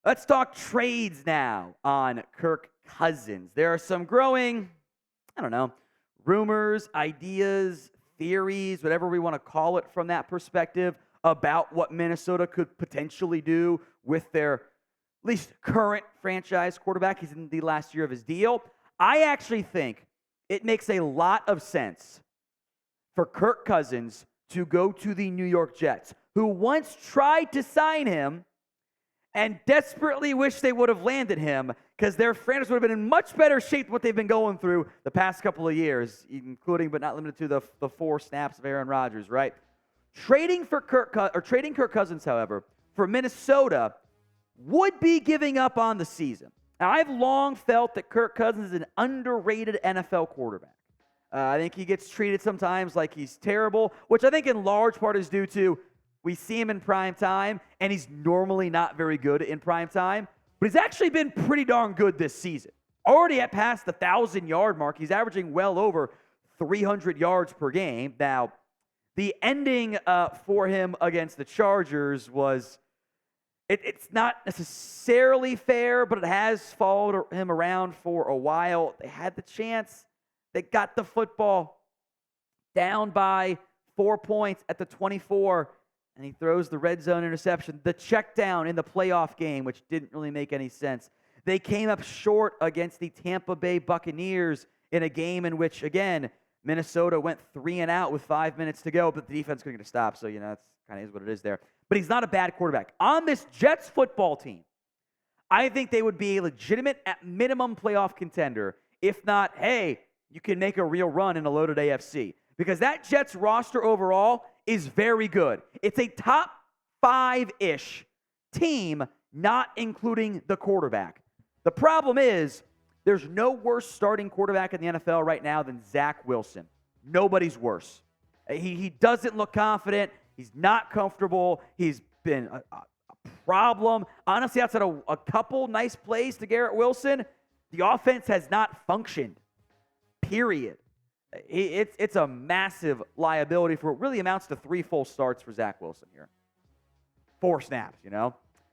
Let's talk trades now on Kirk Cousins. There are some growing, rumors, ideas, theories, whatever we want to call it from that perspective about what Minnesota could potentially do with their at least current franchise quarterback. He's in the last year of his deal. I actually think it makes a lot of sense for Kirk Cousins to go to the New York Jets, who once tried to sign him and desperately wish they would have landed him because their franchise would have been in much better shape than what they've been going through the past couple of years, including but not limited to the 4 snaps of Aaron Rodgers, right? Trading Kirk Cousins, however, for Minnesota would be giving up on the season. Now, I've long felt that Kirk Cousins is an underrated NFL quarterback. I think he gets treated sometimes like he's terrible, which I think in large part is due to we see him in prime time, and he's normally not very good in prime time, but he's actually been pretty darn good this season. Already at past the 1,000-yard mark. He's averaging well over 300 yards per game. Now, the ending for him against the Chargers was, it's not necessarily fair, but it has followed him around for a while. They had the chance. They got the football down by 4 points at the 24, and he throws the red zone interception. The check down in the playoff game, which didn't really make any sense. They came up short against the Tampa Bay Buccaneers in a game in which, again, Minnesota went 3 and out with 5 minutes to go, but the defense couldn't get a stop, so, that's kind of is what it is there. But he's not a bad quarterback. On this Jets football team, I think they would be a legitimate, at minimum, playoff contender. If not, hey, you can make a real run in a loaded AFC. Because that Jets roster overall is very good. It's a top 5-ish team, not including the quarterback. The problem is there's no worse starting quarterback in the NFL right now than Zach Wilson. Nobody's worse. He doesn't look confident. He's not comfortable. He's been a problem. Honestly, outside of a couple nice plays to Garrett Wilson, the offense has not functioned, period. It's a massive liability for what really amounts to 3 full starts for Zach Wilson here. 4 snaps,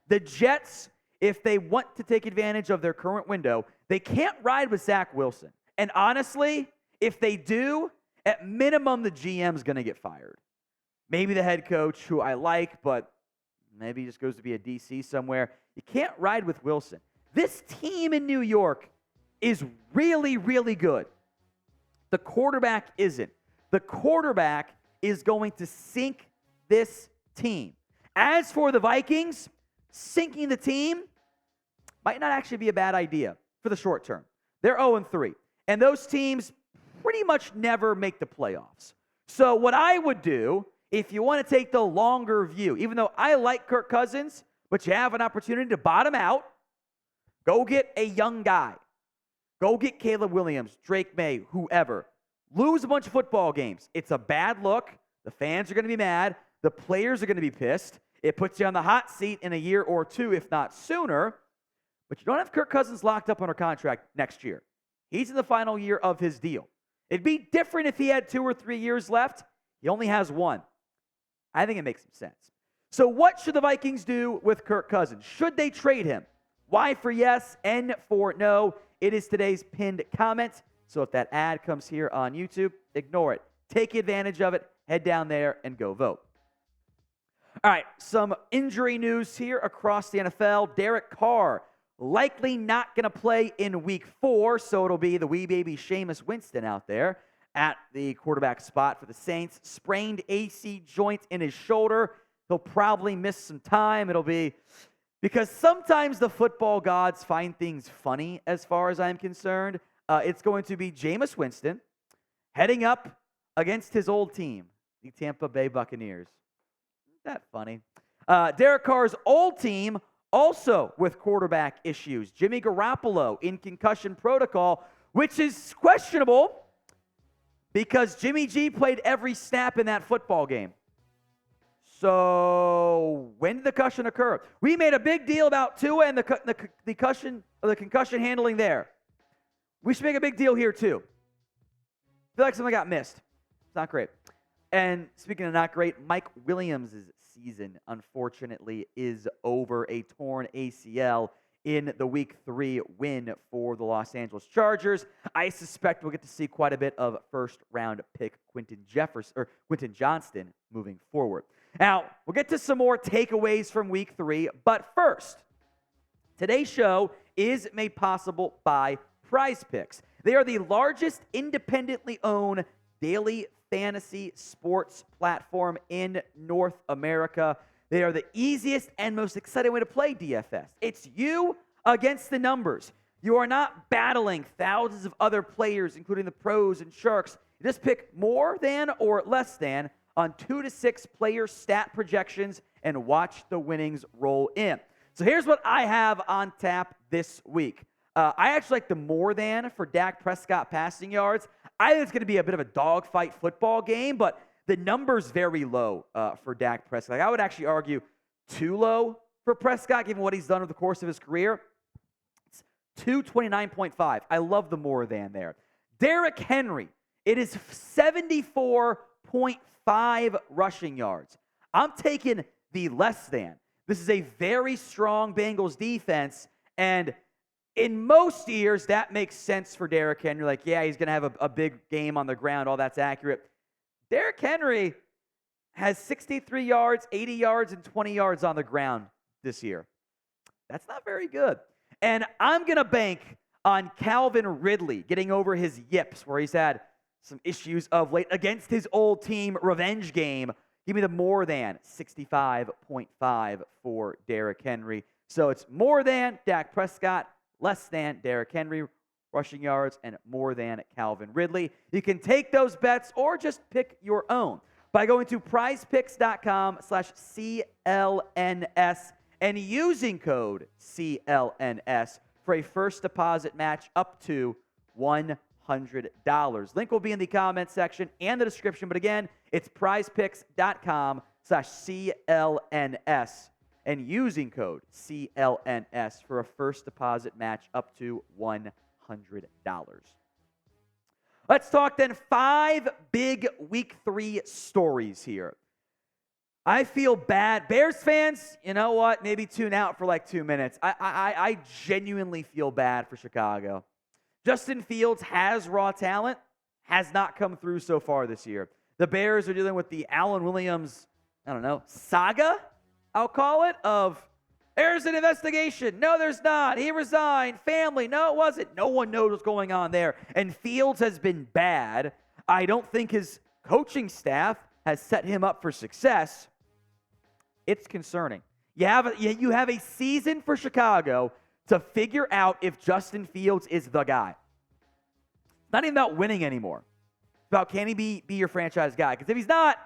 The Jets, if they want to take advantage of their current window, they can't ride with Zach Wilson. And honestly, if they do, at minimum, the GM's going to get fired. Maybe the head coach, who I like, but maybe he just goes to be a DC somewhere. You can't ride with Wilson. This team in New York is really, really good. The quarterback isn't. The quarterback is going to sink this team. As for the Vikings, sinking the team might not actually be a bad idea for the short term. They're 0-3, and those teams pretty much never make the playoffs. So what I would do, if you want to take the longer view, even though I like Kirk Cousins, but you have an opportunity to bottom out, go get a young guy. Go get Caleb Williams, Drake May, whoever. Lose a bunch of football games. It's a bad look. The fans are going to be mad. The players are going to be pissed. It puts you on the hot seat in a year or 2, if not sooner. But you don't have Kirk Cousins locked up under contract next year. He's in the final year of his deal. It'd be different if he had 2 or 3 years left. He only has 1. I think it makes some sense. So what should the Vikings do with Kirk Cousins? Should they trade him? Y for yes, N for no. It is today's pinned comment. So if that ad comes here on YouTube, ignore it. Take advantage of it. Head down there and go vote. All right, some injury news here across the NFL. Derek Carr likely not going to play in Week 4, so it'll be the wee baby Jameis Winston out there at the quarterback spot for the Saints. Sprained AC joint in his shoulder. He'll probably miss some time. It'll be because sometimes the football gods find things funny as far as I'm concerned. It's going to be Jameis Winston heading up against his old team, the Tampa Bay Buccaneers. Isn't that funny? Derek Carr's old team also with quarterback issues. Jimmy Garoppolo in concussion protocol, which is questionable because Jimmy G played every snap in that football game. So when did the concussion occur? We made a big deal about Tua and the concussion handling there. We should make a big deal here too. I feel like something got missed. It's not great. And speaking of not great, Mike Williams' season, unfortunately, is over. A torn ACL in the Week 3 win for the Los Angeles Chargers. I suspect we'll get to see quite a bit of first-round pick Quentin Johnston moving forward. Now, we'll get to some more takeaways from Week 3, but first, today's show is made possible by PrizePicks. They are the largest independently owned daily fantasy sports platform in North America. They are the easiest and most exciting way to play DFS. It's you against the numbers. You are not battling thousands of other players, including the pros and sharks. You just pick more than or less than on 2 to 6 player stat projections and watch the winnings roll in. So here's what I have on tap this week. I actually like the more than for Dak Prescott passing yards. I think it's going to be a bit of a dogfight football game, but the number's very low for Dak Prescott. I would actually argue too low for Prescott, given what he's done over the course of his career. It's 229.5. I love the more than there. Derrick Henry, it is 74.5 rushing yards. I'm taking the less than. This is a very strong Bengals defense, and in most years, that makes sense for Derrick Henry. Like, yeah, he's going to have a big game on the ground. All that's accurate. Derrick Henry has 63 yards, 80 yards, and 20 yards on the ground this year. That's not very good. And I'm going to bank on Calvin Ridley getting over his yips, where he's had some issues of late against his old team revenge game. Give me the more than 65.5 for Derrick Henry. So it's more than Dak Prescott, less than Derrick Henry rushing yards, and more than Calvin Ridley. You can take those bets or just pick your own by going to prizepicks.com/CLNS and using code CLNS for a first deposit match up to $100. Link will be in the comments section and the description, but again, it's prizepicks.com/CLNS and using code CLNS for a first deposit match up to $100. Let's talk then 5 big Week 3 stories here. I feel bad. Bears fans, you know what? Maybe tune out for like 2 minutes. I genuinely feel bad for Chicago. Justin Fields has raw talent, has not come through so far this year. The Bears are dealing with the Allen Williams, saga, I'll call it, of there's an investigation. No, there's not. He resigned. Family. No, it wasn't. No one knows what's going on there. And Fields has been bad. I don't think his coaching staff has set him up for success. It's concerning. You have a season for Chicago to figure out if Justin Fields is the guy. It's not even about winning anymore. It's about, can he be your franchise guy? Because if he's not,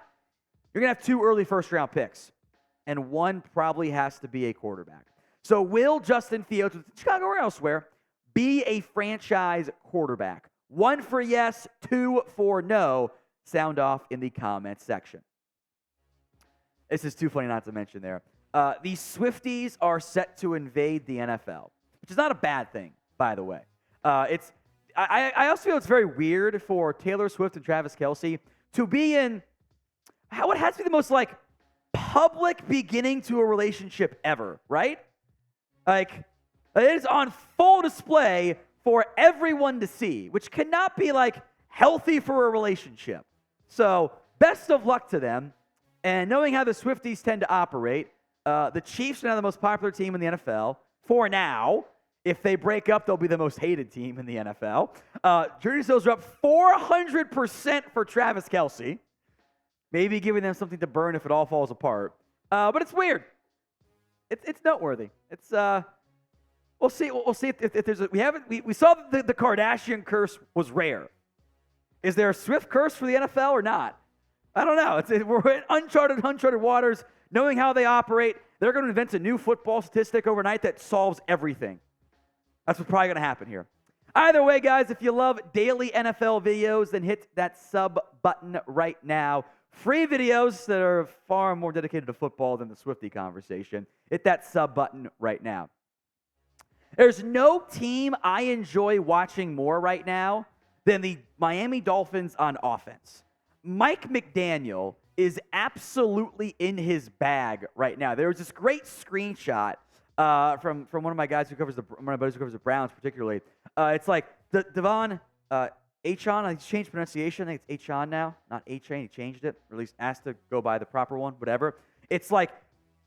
you're going to have 2 early first-round picks. And one probably has to be a quarterback. So will Justin Fields, with Chicago or elsewhere, be a franchise quarterback? 1 for yes, 2 for no. Sound off in the comments section. This is too funny not to mention there. The Swifties are set to invade the NFL, which is not a bad thing, by the way. I also feel it's very weird for Taylor Swift and Travis Kelce to be in what has to be the most public beginning to a relationship ever, right? It is on full display for everyone to see, which cannot be healthy for a relationship. So best of luck to them. And knowing how the Swifties tend to operate, the Chiefs are now the most popular team in the NFL for now. If they break up, they'll be the most hated team in the NFL. Jersey sales are up 400% for Travis Kelce. Maybe giving them something to burn if it all falls apart. But it's weird. It's noteworthy. It's we'll see. We'll see if there's a, we saw that the Kardashian curse was rare. Is there a Swift curse for the NFL or not? I don't know. We're in uncharted waters. Knowing how they operate, they're going to invent a new football statistic overnight that solves everything. That's what's probably going to happen here. Either way, guys, if you love daily NFL videos, then hit that sub button right now. Free videos that are far more dedicated to football than the Swiftie conversation. Hit that sub button right now. There's no team I enjoy watching more right now than the Miami Dolphins on offense. Mike McDaniel is absolutely in his bag right now. There was this great screenshot from one of my guys who covers one of my buddies who covers the Browns particularly. It's like Devon Achane. He's changed pronunciation. I think it's Achane now, not A-Chain. He changed it, or at least asked to go by the proper one. Whatever. It's like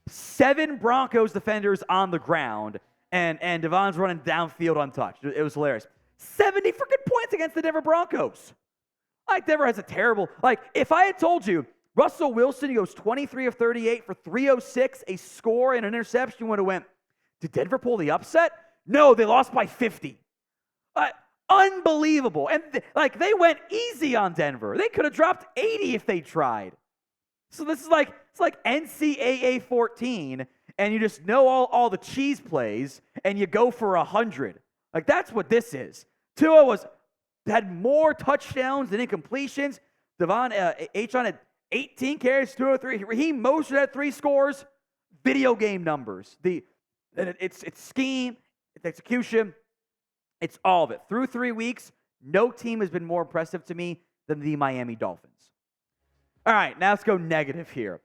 7 Broncos defenders on the ground, and Devon's running downfield untouched. It was hilarious. 70 freaking points against the Denver Broncos. Like, Denver has a terrible... Like, if I had told you Russell Wilson goes 23 of 38 for 306, a score and an interception, you would have went, did Denver pull the upset? No, they lost by 50. Unbelievable. And, they went easy on Denver. They could have dropped 80 if they tried. So this is it's like NCAA 14, and you just know all the cheese plays, and you go for 100. Like, that's what this is. Tua had more touchdowns than incompletions. Devon Achane had 18 carries, 203. Raheem Mostert had 3 scores. Video game numbers. It's scheme, it's execution, it's all of it. Through 3 weeks, no team has been more impressive to me than the Miami Dolphins. All right, now let's go negative here.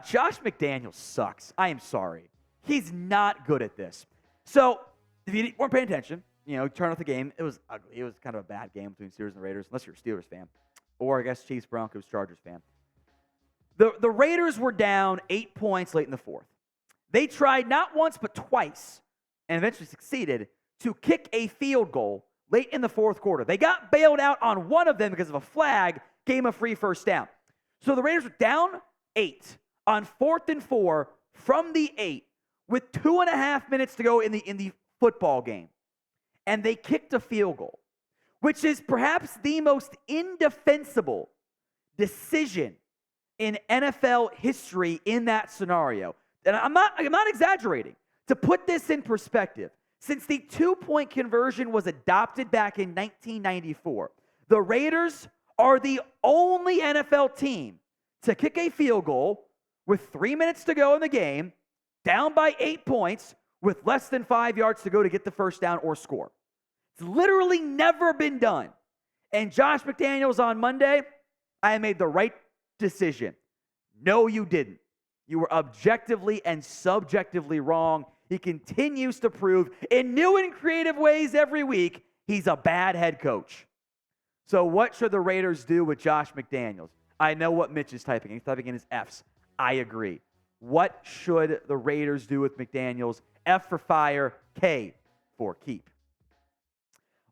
Josh McDaniels sucks. I am sorry. He's not good at this. So, if you weren't paying attention, turn off the game. It was ugly. It was kind of a bad game between Steelers and the Raiders, unless you're a Steelers fan. Or, I guess, Chiefs, Broncos, Chargers fan. The Raiders were down 8 points late in the fourth. They tried not once but twice, and eventually succeeded, to kick a field goal late in the fourth quarter. They got bailed out on one of them because of a flag, gave them a free first down. So the Raiders were down 8 on 4th and 4 from the 8 with 2.5 minutes to go in the football game. And they kicked a field goal, which is perhaps the most indefensible decision in NFL history in that scenario. And I'm not exaggerating. To put this in perspective, since the 2-point conversion was adopted back in 1994, the Raiders are the only NFL team to kick a field goal with 3 minutes to go in the game, down by 8 points, with less than 5 yards to go to get the first down or score. It's literally never been done. And Josh McDaniels on Monday, I made the right decision. No, you didn't. You were objectively and subjectively wrong. He continues to prove in new and creative ways every week he's a bad head coach. So what should the Raiders do with Josh McDaniels? I know what Mitch is typing. He's typing in his F's. I agree. What should the Raiders do with McDaniels? F for fire, K for keep.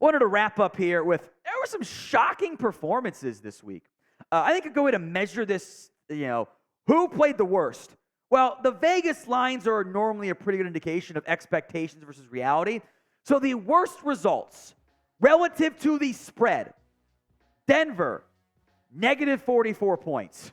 I wanted to wrap up here with, there were some shocking performances this week. I think a good way to measure this, who played the worst? Well, the Vegas lines are normally a pretty good indication of expectations versus reality. So the worst results relative to the spread, Denver, negative 44 points.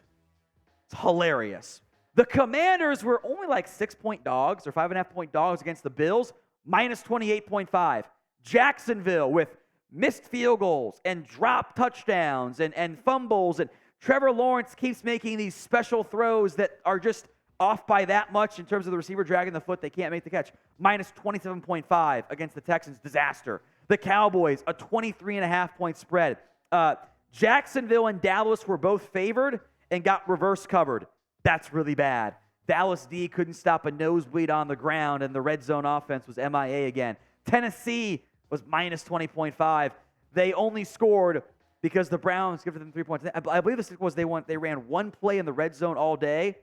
It's hilarious. The Commanders were only like 6-point dogs or 5.5-point dogs against the Bills, minus 28.5. Jacksonville with missed field goals and drop touchdowns and fumbles, and Trevor Lawrence keeps making these special throws that are just off by that much in terms of the receiver dragging the foot. They can't make the catch. Minus 27.5 against the Texans. Disaster. The Cowboys, a 23.5-point spread. Jacksonville and Dallas were both favored and got reverse covered. That's really bad. Dallas D couldn't stop a nosebleed on the ground, and the red zone offense was MIA again. Tennessee was minus 20.5. They only scored because the Browns gave them 3 points. I believe this was they ran one play in the red zone all day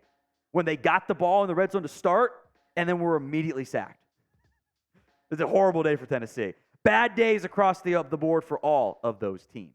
when they got the ball in the red zone to start, and then were immediately sacked. It's a horrible day for Tennessee. Bad days across the board for all of those teams.